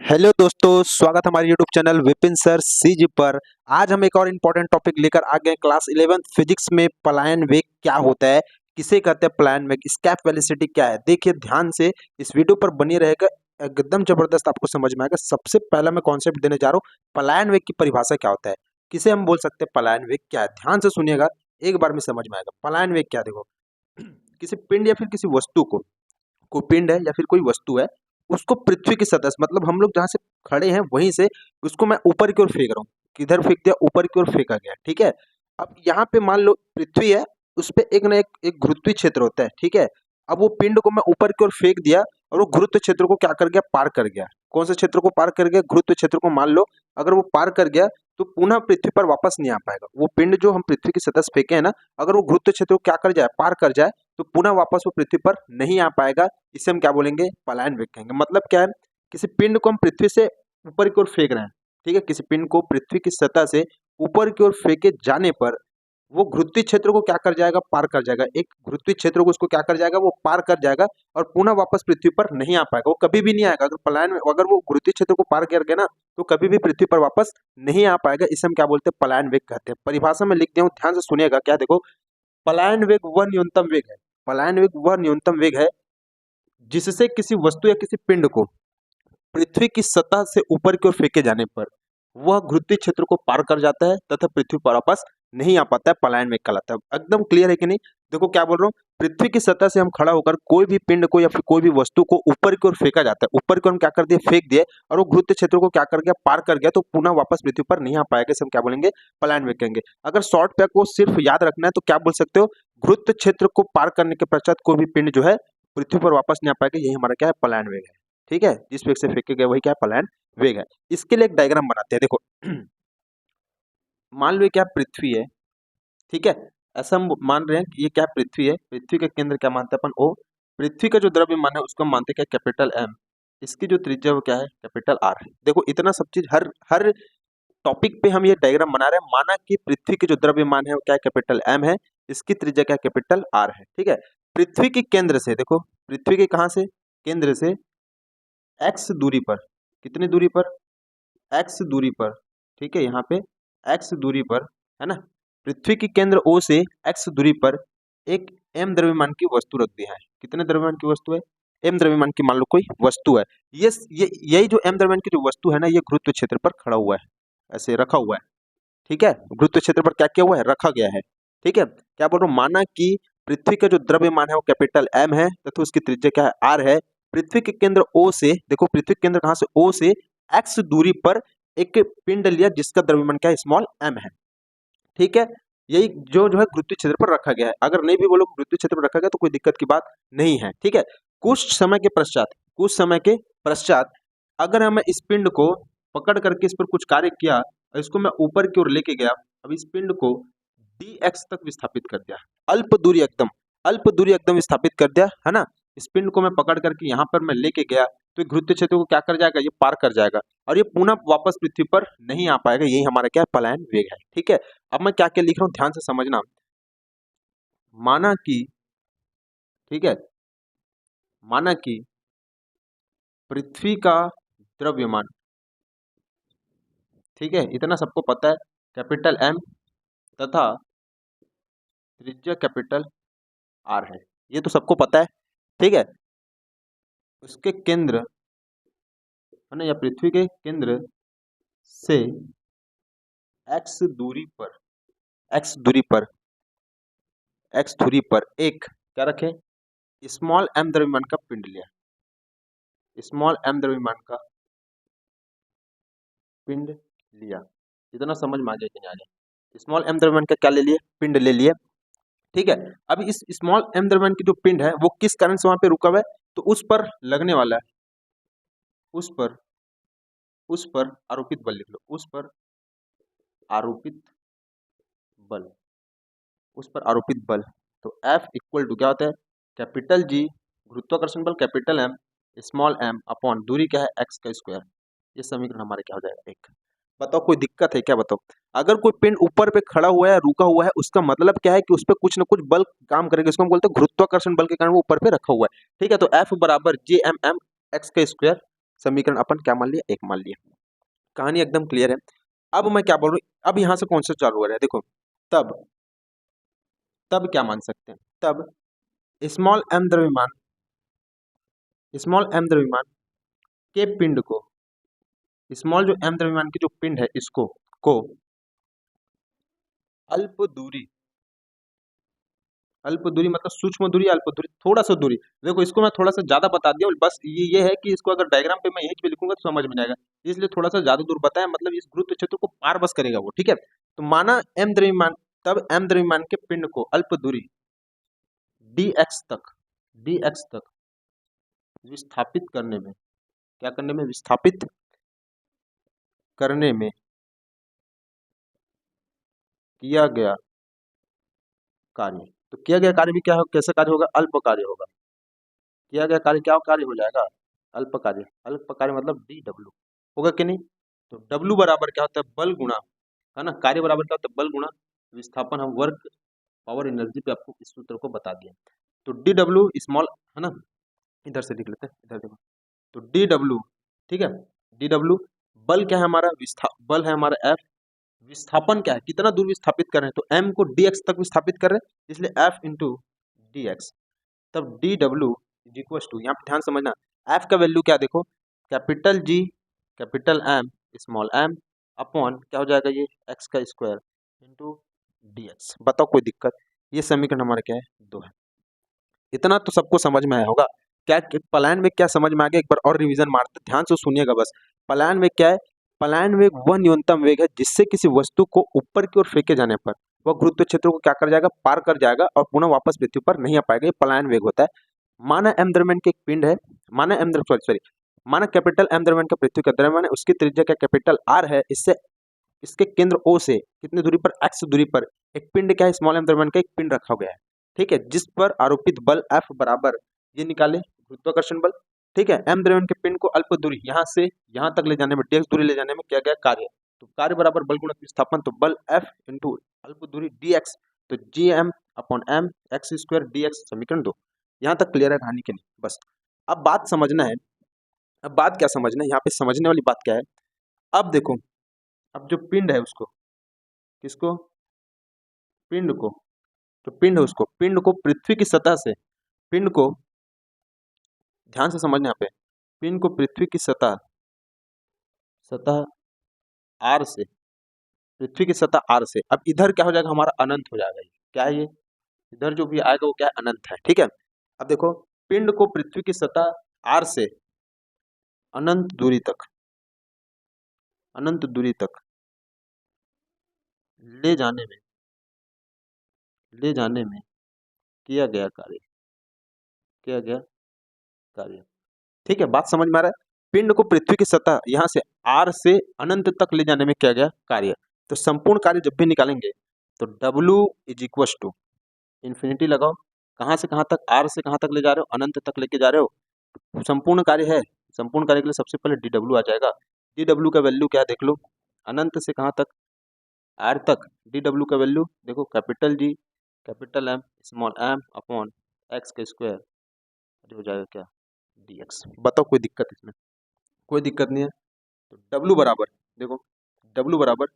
Hello दोस्तों, स्वागत है हमारे YouTube channel Vipin sir CG पर। आज हम एक और इम्पोर्टेंट टॉपिक लेकर आ गए। क्लास 11th फिजिक्स में पलायन वेग क्या होता है, किसे कहते हैं पलायन वेग, स्केप वेलोसिटी क्या है। देखिए ध्यान से इस वीडियो पर बनी रहेगा, एकदम जबरदस्त आपको समझ में आएगा। सबसे पहला मैं कॉन्सेप्ट देने जा रहा हूँ, पलायन वेग की परिभाषा क्या होता है, किसे हम बोल सकते हैं पलायन वेग क्या है। ध्यान से सुनिएगा, एक बार में समझ में आएगा पलायन वेग क्या। देखो किसी पिंड या फिर किसी वस्तु को, कोई पिंड है या फिर कोई वस्तु है, उसको पृथ्वी की सतह से, मतलब हम लोग जहाँ से खड़े हैं वहीं से उसको मैं ऊपर की ओर फेंक रहा हूँ। किधर फेंक दिया? ऊपर की ओर फेंका गया, ठीक है। अब यहाँ पे मान लो पृथ्वी है, उस पे एक ना एक गुरुत्वीय क्षेत्र होता है, ठीक है। अब वो पिंड को मैं ऊपर की ओर फेंक दिया और वो गुरुत्व क्षेत्र को क्या कर गया? पार कर गया। कौन से क्षेत्र को पार कर गया? गुरुत्व क्षेत्र को। मान लो अगर वो पार कर गया तो पुनः पृथ्वी पर वापस नहीं आ पाएगा। वो पिंड जो हम पृथ्वी की सतह से फेंके है ना, अगर वो गुरुत्व क्षेत्र को क्या कर जाए? पार कर जाए, तो पुनः वापस वो पृथ्वी पर नहीं आ पाएगा। इसे हम क्या बोलेंगे? पलायन वेग कहेंगे। मतलब क्या है, किसी पिंड को हम पृथ्वी से ऊपर की ओर फेंक रहे हैं, ठीक है। किसी पिंड को पृथ्वी की सतह से ऊपर की ओर फेंके जाने पर वो गुरुत्वीय क्षेत्र को क्या कर जाएगा? पार कर जाएगा। एक गुरुत्वीय क्षेत्र को उसको क्या कर जाएगा? वो पार कर जाएगा और पुनः वापस पृथ्वी पर नहीं आ पाएगा। वो कभी भी नहीं आएगा। अगर पलायन में अगर वो गुरुत्वीय क्षेत्र को पार कर गया ना, तो कभी भी पृथ्वी पर वापस नहीं आ पाएगा। इसे हम क्या बोलते हैं? पलायन वेग कहते हैं। परिभाषा में लिख दिया हूं, ध्यान से सुनिएगा। क्या देखो, पलायन वेग वह न्यूनतम वेग है। पलायन वेग वह न्यूनतम वेग है जिससे किसी वस्तु या किसी पिंड को पृथ्वी की सतह से ऊपर की ओर फेंके जाने पर वह गुरुत्वीय क्षेत्र को पार कर जाता है तथा पृथ्वी पर वापस नहीं आ पाता है। पलायन वेग कहलाता है। एकदम क्लियर है कि नहीं? देखो क्या बोल रहा हूँ, पृथ्वी की सतह से हम खड़ा होकर कोई भी पिंड को या फिर कोई भी वस्तु को ऊपर की ओर फेंका जाता है। ऊपर की ओर हम क्या कर दिए? फेंक दिए, और वो गुरुत्वीय क्षेत्र को क्या कर गया? पार कर गया, तो पुनः वापस पृथ्वी पर नहीं आ पाएगा। इसे हम क्या बोलेंगे? पलायन वेग कहेंगे। अगर शॉर्ट पैक को सिर्फ याद रखना है तो क्या बोल सकते हो? गुरुत्व क्षेत्र को पार करने के पश्चात कोई भी पिंड जो है पृथ्वी पर वापस नहीं आ पाएगा। यही हमारा क्या है? पलायन वेग है, ठीक है। जिस वेग से फेंके गए वही क्या है? पलायन वेग है। इसके लिए एक डायग्राम बनाते हैं। देखो मान लो ये क्या पृथ्वी है, ठीक है। ऐसा हम मान रहे हैं कि ये क्या पृथ्वी है। पृथ्वी का केंद्र क्या मानते हैं अपन? ओ। पृथ्वी का जो द्रव्यमान है उसको हम मानते हैं क्या? Capital M. इसकी जो त्रिज्या वो क्या है? कैपिटल आर है। देखो इतना सब चीज हर हर टॉपिक पे हम ये डायग्राम बना रहे हैं। माना कि पृथ्वी की जो द्रव्यमान है वो क्या है? कैपिटल एम है। इसकी त्रिज्या क्या है? कैपिटल आर है, ठीक है। पृथ्वी के केंद्र से, देखो पृथ्वी के कहाँ से? केंद्र से एक्स दूरी पर, कितनी दूरी पर? एक्स दूरी पर, ठीक है। यहाँ पे एक्स दूरी पर है ना, पृथ्वी की केंद्र ओ से एक्स दूरी पर एक एम द्रव्यमान की वस्तु रख दी है। कितने द्रव्यमान की वस्तु है? एम द्रव्यमान की मान लो कोई वस्तु है। ये यही जो एम द्रव्यमान की जो वस्तु है ना, ये गुरुत्व क्षेत्र पर खड़ा हुआ है, ऐसे रखा हुआ है, ठीक है। गुरुत्व क्षेत्र पर क्या किया हुआ है? रखा गया है, ठीक है। क्या बोल रहा हूँ, माना कि पृथ्वी का जो द्रव्यमान है वो कैपिटल एम है तथा उसकी त्रिज्या क्या है? आर है। पृथ्वी के केंद्र ओ से, देखो पृथ्वी के केंद्र कहाँ से? ओ से एक्स दूरी पर एक पिंड लिया जिसका द्रव्यमान क्या है? स्मॉल एम है, ठीक है। यही जो है गुरुत्वीय क्षेत्र पर रखा गया है। अगर नहीं भी बोलो गुरुत्वीय क्षेत्र पर रखा गया तो कोई दिक्कत की बात नहीं है, ठीक है। कुछ समय के पश्चात अगर हमें इस पिंड को पकड़ करके इस पर कुछ कार्य किया और इसको मैं ऊपर की ओर लेके गया, अब इस पिंड को dx तक विस्थापित कर दिया, अल्प दूरी एकदम विस्थापित कर दिया, है ना। इस पिंड को मैं पकड़ करके यहाँ पर मैं लेके गया तो गुरुत्वीय क्षेत्र को क्या कर जाएगा? ये पार कर जाएगा और ये पुनः वापस पृथ्वी पर नहीं आ पाएगा। यही हमारा क्या है? पलायन वेग है, ठीक है। अब मैं क्या क्या लिख रहा हूँ, ध्यान से समझना। माना कि, ठीक है, माना कि पृथ्वी का द्रव्यमान, ठीक है, इतना सबको पता है, कैपिटल एम तथा त्रिज्या कैपिटल आर है। ये तो सबको पता है, ठीक है। उसके केंद्र, है ना, या पृथ्वी के केंद्र से एक्स दूरी पर, एक्स दूरी पर, एक्स दूरी पर एक क्या रखे? स्मॉल एम द्रव्यमान का पिंड लिया। स्मॉल एम द्रव्यमान का पिंड लिया। इतना समझ में आ गया कि नहीं आ गया? स्मॉल एम द्रव्यमान का क्या ले लिए? पिंड ले लिए, ठीक है। अब इस स्मॉल एम द्रव्यमान की जो पिंड है वो किस कारण से वहां पे रुका हुआ है? तो उस पर लगने वाला है, उस पर उस पर आरोपित बल लिख लो। उस पर आरोपित बल, उस पर आरोपित बल। तो F इक्वल टू क्या होता है? कैपिटल G गुरुत्वाकर्षण बल, capital M small m upon दूरी क्या है? x का स्क्वायर। ये समीकरण हमारे क्या हो जाएगा? एक। बताओ कोई दिक्कत है क्या? बताओ। अगर कोई पिंड ऊपर पे खड़ा हुआ है, रुका हुआ है, उसका मतलब क्या है कि उस पर कुछ ना कुछ बल काम करेगा। इसको हम बोलते हैं गुरुत्वाकर्षण बल के कारण वो ऊपर पे रखा हुआ है, ठीक है। तो F बराबर J M M x का स्क्वायर, समीकरण अपन क्या मान लिया, 1 मान लिया। कहानी एकदम क्लियर है। अब मैं क्या बोल रहा हूँ, अब यहाँ से कौन सा चालू हो रहा है, देखो तब तब क्या मान सकते हैं, तब स्मॉल एम द्रव्यमान के पिंड को, स्मॉल जो एम द्रव्यमान की जो पिंड है इसको को अल्प दूरी मतलब सूक्ष्म दूरी, अल्प दूरी, थोड़ा सा दूरी। देखो इसको मैं थोड़ा सा ज्यादा बता दिया, बस ये है कि इसको अगर डायग्राम पे मैं यहीं पे लिखूंगा तो समझ में जाएगा, इसलिए थोड़ा सा ज्यादा दूर बताया, मतलब इस गुरुत्व क्षेत्र को पार बस करेगा वो, ठीक है। तो माना एम द्रव्यमान, तब एम द्रव्यमान के पिंड को अल्प दूरी dx तक विस्थापित करने में, क्या करने में, विस्थापित करने में किया गया कार्य। तो किया गया कार्य भी क्या हो, कैसे कार्य होगा, अल्प कार्य होगा। किया गया कार्य क्या कार्य हो जाएगा, अल्प कार्य। अल्प कार्य मतलब dw होगा कि नहीं। तो W बराबर क्या होता है, बल गुणा, है ना, कार्य बराबर क्या होता है, बल गुणा विस्थापन। हम वर्क पावर एनर्जी पे आपको इस सूत्र को बता दिया। तो dw स्मॉल, है ना, इधर से लिख लेते हैं, इधर देखो। तो dw, ठीक है, dw बल क्या है हमारा, बल है हमारा F, विस्थापन क्या है, कितना दूर विस्थापित कर रहे हैं, तो m को dx तक विस्थापित कर रहे हैं, इसलिए F इंटू dx। तब dw इज इक्वल टू, यहाँ पे ध्यान समझना, F का वैल्यू क्या देखो, capital G capital M small m upon क्या हो जाएगा, ये x का स्क्वायर इंटू dx। बताओ कोई दिक्कत, ये समीकरण हमारा क्या है, 2 है। इतना तो सबको समझ में आया होगा। क्या प्लान में क्या समझ में आ गया, एक बार और रिवीजन मारते ध्यान से सुनिएगा बस। प्लान में क्या है, प्लान वेग वह न्यूनतम वेग है जिससे किसी वस्तु को ऊपर की ओर फेंके जाने पर वह गुरुत्व क्षेत्र को क्या कर जाएगा, पार कर जाएगा और पुनः वापस पृथ्वी पर नहीं आ पाएगा, ये प्लान वेग होता है। माना एम द्रव्यमान की एक पिंड है, माना एम सॉरी माना कैपिटल एम द्रव्यमान का पृथ्वी का द्रव्यमान है, उसकी त्रिज्या क्या कैपिटल आर है, इससे इसके केंद्र ओ से कितनी दूरी पर, एक्स दूरी पर एक पिंड क्या है, स्मॉल एम द्रव्यमान का एक पिंड रखा गया है, ठीक है, जिस पर आरोपित बल F बराबर, ये निकाले गुरुत्वाकर्षण बल, ठीक है। एम द्रव्यमान के पिंड को अल्प दूरी यहाँ से यहाँ तक ले जाने में, dx दूरी ले जाने में किया गया कार्य, तो कार्य बराबर बल गुणा विस्थापन, तो बल F इंटू अल्प दूरी dx, तो gm upon m x square dx, समीकरण 2। यहाँ तक क्लियर है कहानी के नहीं, बस अब बात समझना है। अब बात क्या समझना है, यहाँ पे समझने वाली बात क्या है, अब देखो, अब जो पिंड है उसको, किसको, पिंड को, जो पिंड है उसको, पिंड को पृथ्वी की सतह से, पिंड को ध्यान से समझना, यहाँ पे पिंड को पृथ्वी की सतह, सतह आर से, पृथ्वी की सतह आर से, अब इधर क्या हो जाएगा हमारा, अनंत हो जाएगा, ये क्या है, ये इधर जो भी आएगा वो क्या है, अनंत है, ठीक है। अब देखो पिंड को पृथ्वी की सतह आर से अनंत दूरी तक, अनंत दूरी तक ले जाने में, ले जाने में किया गया कार्य, किया गया कार्य, ठीक है, बात समझ में आ रहा है। पिंड को पृथ्वी की सतह यहाँ से आर से अनंत तक ले जाने में किया गया कार्य, तो संपूर्ण कार्य जब भी निकालेंगे तो W is equal to infinity लगाओ, कहाँ से कहाँ तक, आर से कहाँ तक ले जा रहे हो, अनंत तक लेके जा रहे हो, संपूर्ण कार्य है, संपूर्ण कार्य के लिए सबसे पहले dw आ जाएगा। dw का वैल्यू क्या है देख लो, अनंत से कहाँ तक, आर तक, dw का वैल्यू देखो, capital G capital M small m upon x का स्क्वायर हो जाएगा क्या, dx। बताओ कोई दिक्कत इसमें, कोई दिक्कत नहीं है। तो W बराबर देखो, W बराबर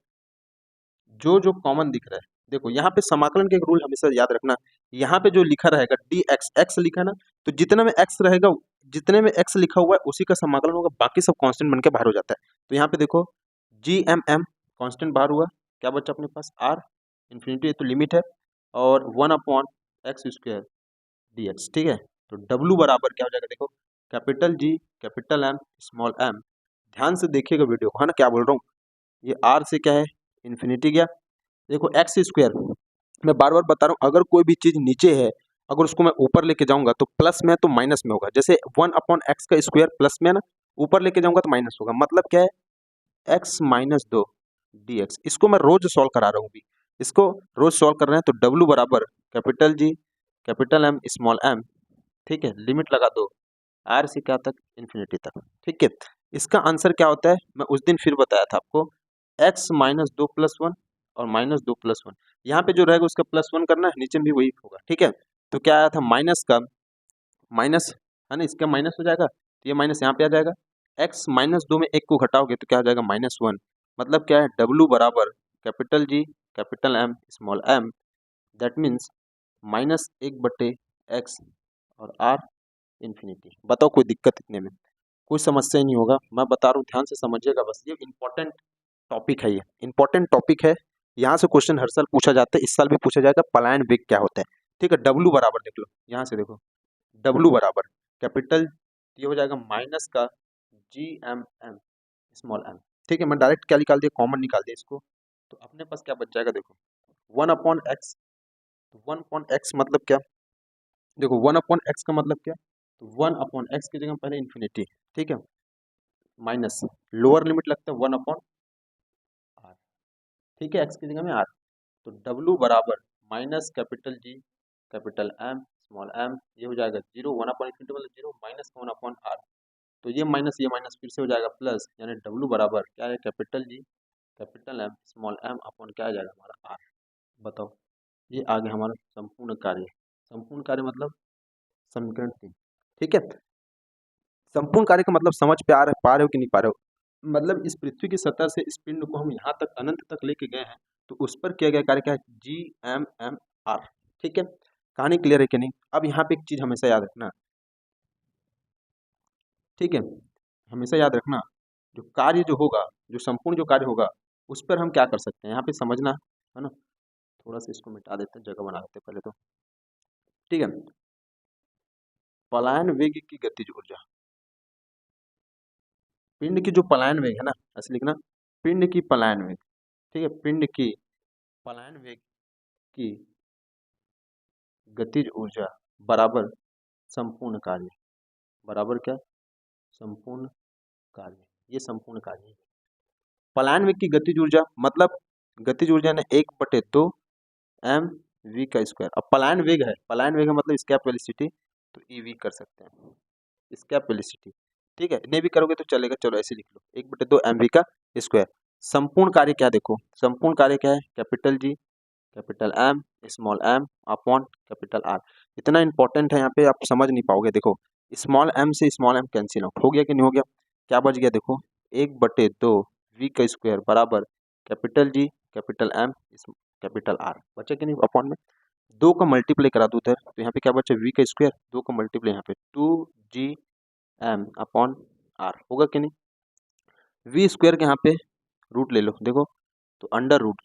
जो जो कॉमन दिख रहा है, देखो यहाँ पे समाकलन के एक रूल हमेशा याद रखना, यहाँ पे जो लिखा रहेगा dx, x लिखा है ना, तो जितना में x रहेगा, जितने में x लिखा हुआ है उसी का समाकलन होगा, बाकी सब कांस्टेंट बन के बाहर हो जाता है। तो यहाँ पे देखो gmm कांस्टेंट बाहर हुआ, क्या बचा अपने पास, r इन्फिनिटी तो लिमिट है, और 1 अपॉन एक्स स्क्वायर dx, ठीक है। तो W बराबर क्या हो जाएगा देखो, capital G capital M small m, ध्यान से देखिएगा वीडियो को, है ना, क्या बोल रहा हूँ, ये r से क्या है, इन्फिनिटी गया, देखो एक्स स्क्वायर, मैं बार बार बता रहा हूँ, अगर कोई भी चीज नीचे है, अगर उसको मैं ऊपर लेके जाऊंगा तो प्लस में है तो माइनस में होगा, जैसे 1 अपॉन एक्स का स्क्वायर प्लस में है ना, ऊपर लेके जाऊंगा तो माइनस होगा, मतलब क्या है, एक्स माइनस 2 dx। इसको मैं रोज सॉल्व करा रहा हूँ भी, इसको रोज सॉल्व कर रहे हैं, तो W बराबर capital G capital M small m, ठीक है, लिमिट लगा दो r से क्या तक, इन्फिनिटी तक, ठीक है। इसका आंसर क्या होता है, मैं उस दिन फिर बताया था आपको, x माइनस 2 प्लस 1 और माइनस 2 प्लस 1, यहाँ पे जो रहेगा उसका प्लस 1 करना है, नीचे में भी वही होगा, ठीक है। तो क्या आया था, माइनस का माइनस, है ना, इसका माइनस हो जाएगा, तो ये माइनस यहाँ पे आ जाएगा, x -2 में एक को घटाओगे तो क्या हो जाएगा -1। मतलब क्या है, w बराबर capital G capital M small m, that means -1/x और r इन्फिनिटी। बताओ कोई दिक्कत इतने में? कोई समस्या ही नहीं होगा, मैं बता रहा हूँ, ध्यान से समझिएगा बस। ये इंपॉर्टेंट टॉपिक है, ये इंपॉर्टेंट टॉपिक है। यहाँ से क्वेश्चन हर साल पूछा जाता है, इस साल भी पूछा जाएगा पलायन वेग क्या होता है। ठीक है, डब्लू बराबर देख लो, यहाँ से देखो, डब्लू बराबर कैपिटल ये हो जाएगा माइनस का GMM स्मॉल m। ठीक है, मैं डायरेक्ट क्या निकाल दिया, कॉमन निकाल दिया इसको, तो अपने पास क्या बच जाएगा, देखो 1/x। 1/x मतलब क्या, देखो 1/x का मतलब क्या, तो 1/x की जगह पहले इन्फिनिटी, ठीक है, माइनस लोअर लिमिट लगता है 1/r, ठीक है, x की जगह में r। तो w बराबर minus capital G capital M small m, ये हो जाएगा 0, 1/infinity मतलब 0 माइनस 1/r। तो ये माइनस फिर से हो जाएगा प्लस, यानी w बराबर क्या है, capital G capital M small m upon क्या आ जाएगा हमारा r। बताओ, ये आ गया हमारा संपूर्ण कार्य। संपूर्ण कार्य मतलब समीकरण 3। ठीक है, संपूर्ण कार्य का मतलब समझ पा रहे हो कि नहीं पा रहे हो? मतलब इस पृथ्वी की सतह से इस पिंड को हम यहाँ तक अनंत तक लेके गए हैं, तो उस पर किया गया कार्य क्या है, GMMR। ठीक है, कहानी क्लियर है कि नहीं? अब यहाँ पे एक चीज हमेशा याद रखना, ठीक है, हमेशा याद रखना, जो कार्य जो होगा, जो संपूर्ण जो कार्य होगा, उस पर हम क्या कर सकते हैं, यहाँ पे समझना है ना। थोड़ा सा इसको मिटा देते हैं, जगह बना देते हैं पहले तो। ठीक है, पलायन वेग की गतिज ऊर्जा, पिंड की जो पलायन वेग है ना, ऐसे लिखना, पिंड की पलायन वेग। ठीक है, पिंड की पलायन वेग की गतिज ऊर्जा बराबर संपूर्ण कार्य, बराबर क्या, संपूर्ण कार्य। ये संपूर्ण कार्य है। पलायन वेग की गतिज ऊर्जा मतलब गतिज ऊर्जा ने 1/2 mv का स्क्वायर। अब पलायन वेग है, पलायन वेग है मतलब स्केप वेलोसिटी, तो EV कर सकते हैं, स्केप वेलोसिटी। ठीक है, नहीं भी करोगे तो चलेगा, चलो ऐसे लिख लो, 1/2 mv का स्क्वायर। संपूर्ण कार्य क्या, देखो संपूर्ण कार्य क्या है, capital G capital M small m upon capital R। इतना इंपॉर्टेंट है, यहाँ पे आप समझ नहीं पाओगे। देखो स्मॉल m से स्मॉल m कैंसिल आउट हो गया कि नहीं हो गया, क्या बच गया, देखो 1/2 v का स्क्वायर बराबर capital G capital M capital R, बचा कि नहीं अपॉन में। 2 का मल्टीप्लाई करा दो उधर, तो यहाँ पे क्या बचा, v का स्क्वायर, 2 का मल्टीप्लाई यहाँ पे 2GM अपॉन R होगा कि नहीं। v स्क्वायर के यहाँ पे रूट ले लो, देखो तो under root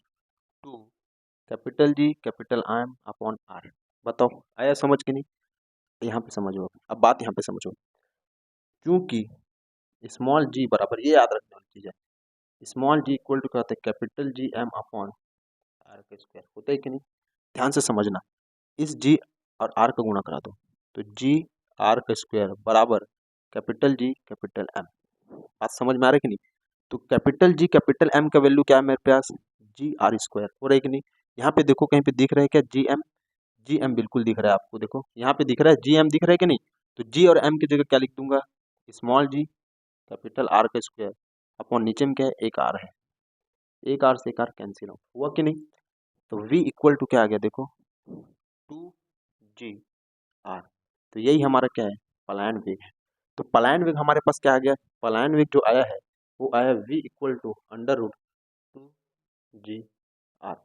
2 capital G capital M upon R। बताओ आया समझ कि नहीं? यहाँ पे समझो, अब बात यहाँ पे समझो, क्योंकि स्मॉल g बराबर, ये याद रखने वाली चीज है, स्मॉल g इक्वल टू क्या होता है, कैपिटल GM अपॉन R का स्क्वायर, होता है कि नहीं? ध्यान से समझना, इस g और r का गुणा करा दो, तो g r का स्क्वायर बराबर कैपिटल G कैपिटल M। बात समझ में आ रहा है कि नहीं? तो कैपिटल G कैपिटल M का वैल्यू क्या है मेरे पास, GR स्क्वायर, हो रहा है कि नहीं? यहाँ पे देखो कहीं पे दिख रहा है क्या, GM बिल्कुल दिख रहा है आपको, देखो यहाँ पे दिख रहा है GM दिख रहा है कि नहीं? तो G और M की जगह क्या लिख दूंगा, स्मॉल g कैपिटल R का स्क्वायर अपॉन नीचे में क्या है, एक R है, एक R से एक R कैंसिल आउट हुआ कि नहीं। तो V इक्वल टू क्या आ गया, देखो 2GR। तो यही हमारा क्या है, पलायन वेग है। तो पलायन वेग हमारे पास क्या आ गया, पलायन वेग जो आया है वो आया V equal to under root 2GR।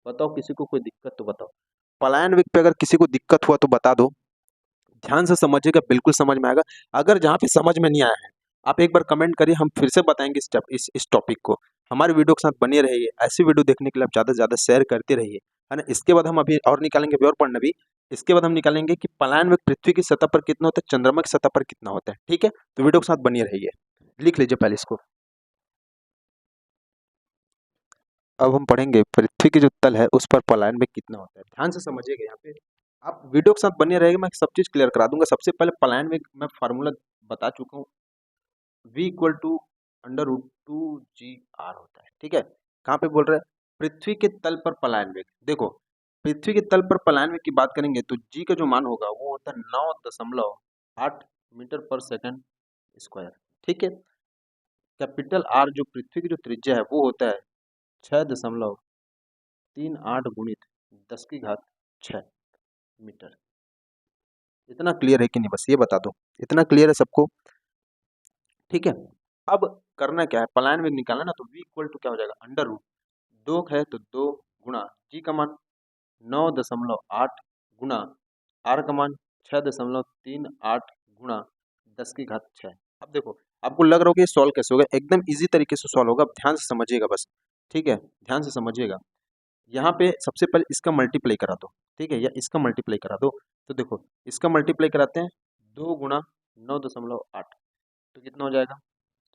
बताओ किसी को कोई दिक्कत तो बताओ, पलायन वेग पे अगर किसी को दिक्कत हुआ तो बता दो, ध्यान से समझिएगा, बिल्कुल समझ में आएगा। अगर जहाँ पे समझ में नहीं आया है आप एक बार कमेंट करिए, हम फिर से बताएंगे इस टॉपिक को। हमारे वीडियो के साथ बने रहिए, ऐसी वीडियो देखने के लिए आप ज़्यादा से ज़्यादा शेयर करते रहिए, है ना। इसके बाद हम अभी और निकालेंगे, अभी और पढ़ना भी, इसके बाद हम निकालेंगे कि पलायन वेग पृथ्वी की सतह पर कितना होता है, चंद्रमा की सतह पर कितना होता है। ठीक है, तो वीडियो के साथ बने रहिए, लिख लीजिए पहले इसको। अब हम पढ़ेंगे पृथ्वी की जो तल है उस पर पलायन वेग कितना होता है। ध्यान से समझिएगा, यहाँ पे आप वीडियो के साथ बने रहेगा, मैं सब चीज़ क्लियर करा दूंगा। सबसे पहले पलायन वेग मैं फार्मूला बता चुका हूँ, V equal to under root 2GR होता है। ठीक है, कहाँ पे बोल रहे हैं, पृथ्वी के तल पर पलायन वेग। देखो पृथ्वी के तल पर पलायन वेग की बात करेंगे तो G का जो मान होगा वो होता है 9.8 मीटर पर सेकंड स्क्वायर। ठीक है, कैपिटल R जो पृथ्वी की जो त्रिज्या है वो होता है 6.38 गुणित 10⁶ मीटर। इतना क्लियर है कि नहीं, बस ये बता दो, इतना क्लियर है सबको? ठीक है, अब करना क्या है, पलायन वेग निकालना है ना, तो v इक्वल टू क्या हो जाएगा, अंडर रूट 2 है तो 2 गुणा g का मान 9.8 गुणा r का मान 6.38 गुणा 10 की घात 6। अब देखो आपको लग रहा होगा ये सॉल्व कैसे होगा, एकदम इजी तरीके से सॉल्व होगा, अब ध्यान से समझिएगा बस, ठीक है, ध्यान से समझिएगा। यहाँ पे सबसे पहले इसका मल्टीप्लाई करा दो, ठीक है, या इसका मल्टीप्लाई करा दो। तो देखो इसका मल्टीप्लाई कराते हैं, 2 गुणा 9.8 तो कितना हो जाएगा,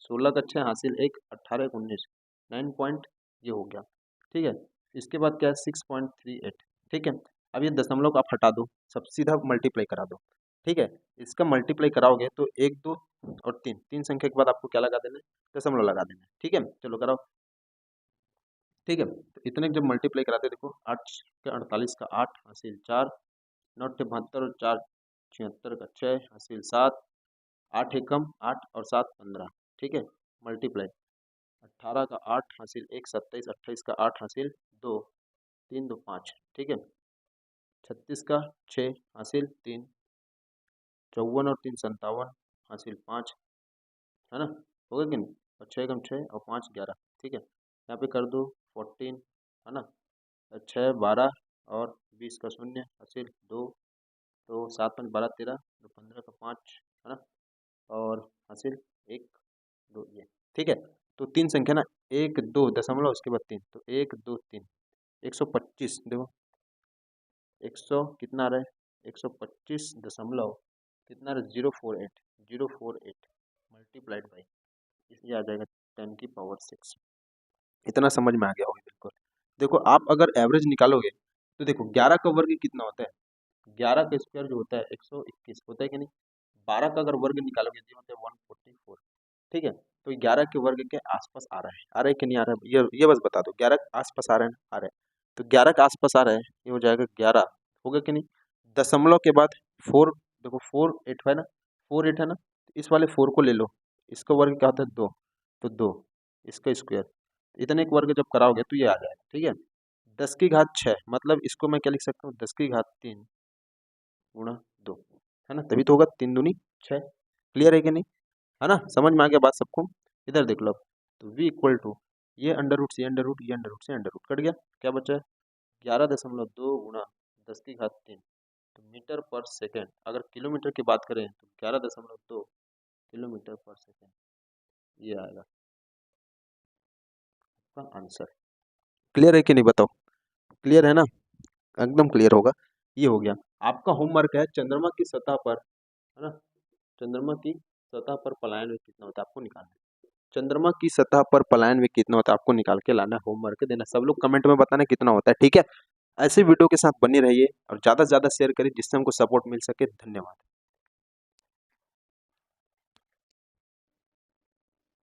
16 का 6 हासिल 1, 18 एक 19, 9 पॉइंट ये हो गया, ठीक है। इसके बाद क्या है 6.38, ठीक है। अब ये दशमलव को आप हटा दो, सब सीधा मल्टीप्लाई करा दो, ठीक है। इसका मल्टीप्लाई कराओगे तो 1 2 और 3, तीन संख्या के बाद आपको क्या लगा देना है, दशमलव लगा देना है, ठीक है। चलो कराओ, ठीक है। तो इतने जब मल्टीप्लाई कराते देखो 8 के 48 का 8 हासिल 4, 9 अट्ठे 72 और 4 76 का 6 हासिल 7, 8 एकम 8 और 7 15, ठीक है। मल्टीप्लाई 18 का 8 हासिल 1, 27 28 का 8 हासिल 2, 3 2 5, ठीक है। 36 का 6 हासिल 3, 54 और 3 57 हासिल 5, है ना, हो गया कि नहीं। और 6 कम 6 और 5 11, ठीक है। यहाँ पे कर दो 14, है ना, 6 12 और 20 का 0 हासिल 2, तो 7 5 12 13, तो 15 का 5, है ना, और हासिल 1 2 ये, ठीक है। तो तीन संख्या ना, 1 2 दशमलव उसके बाद 3, तो 1 2 3 125, देखो 100 कितना आ रहा है, 125 दशमलव कितना आ रहा है, 048 मल्टीप्लाइड बाई, इसलिए आ जाएगा 10 की पावर 6। इतना समझ में आ गया होगा बिल्कुल। देखो आप अगर एवरेज निकालोगे तो देखो 11 का वर्ग कितना होता है, 11 का स्क्वायर जो होता है 121 होता है कि नहीं। 12 का अगर वर्ग निकालोगे तो होता है 144, ठीक है। तो 11 के वर्ग के आसपास आ रहा है कि नहीं आ रहा है, ये बस बता दो, 11 के आसपास आ रहा है ना, आ रहा है। तो 11 के आसपास आ रहा है, ये हो जाएगा 11, होगा कि नहीं। दशमलव के बाद 4, देखो 4 8 है ना, 4 8 है ना, तो इस वाले 4 को ले लो, इसका वर्ग क्या होता है 2, तो 2 इसका स्क्वायर, इतने एक वर्ग जब कराओगे तो ये आ जाएगा, ठीक है। 10 की घात 6 मतलब इसको मैं क्या लिख सकता हूँ, 10 की घात 3 गुणा 2, है ना, तभी तो होगा 3 दूनी 6। क्लियर है कि नहीं, है ना, समझ में आ गया बात सबको। इधर देख लो अब, तो v इक्वल टू ये अंडर रूट से अंडर रूट, ये अंडर रूट से अंडर रूट कट गया, क्या बचा है 11.2 गुणा 10 की घात 3, तो मीटर पर सेकेंड। अगर किलोमीटर की बात करें तो 11.2 किलोमीटर पर सेकेंड, ये आएगा आपका आंसर। क्लियर है कि नहीं बताओ, क्लियर है ना, एकदम क्लियर होगा। ये हो गया आपका होमवर्क है, चंद्रमा की सतह पर, है ना, चंद्रमा की सतह पर पलायन वेग कितना होता है आपको निकालना है। चंद्रमा की सतह पर पलायन वेग कितना होता है आपको निकाल के लाना है, होमवर्क देना, सब लोग कमेंट में बताना कितना होता है, ठीक है। ऐसे वीडियो के साथ बने रहिए और ज़्यादा से ज़्यादा शेयर करिए जिससे हमको सपोर्ट मिल सके। धन्यवाद।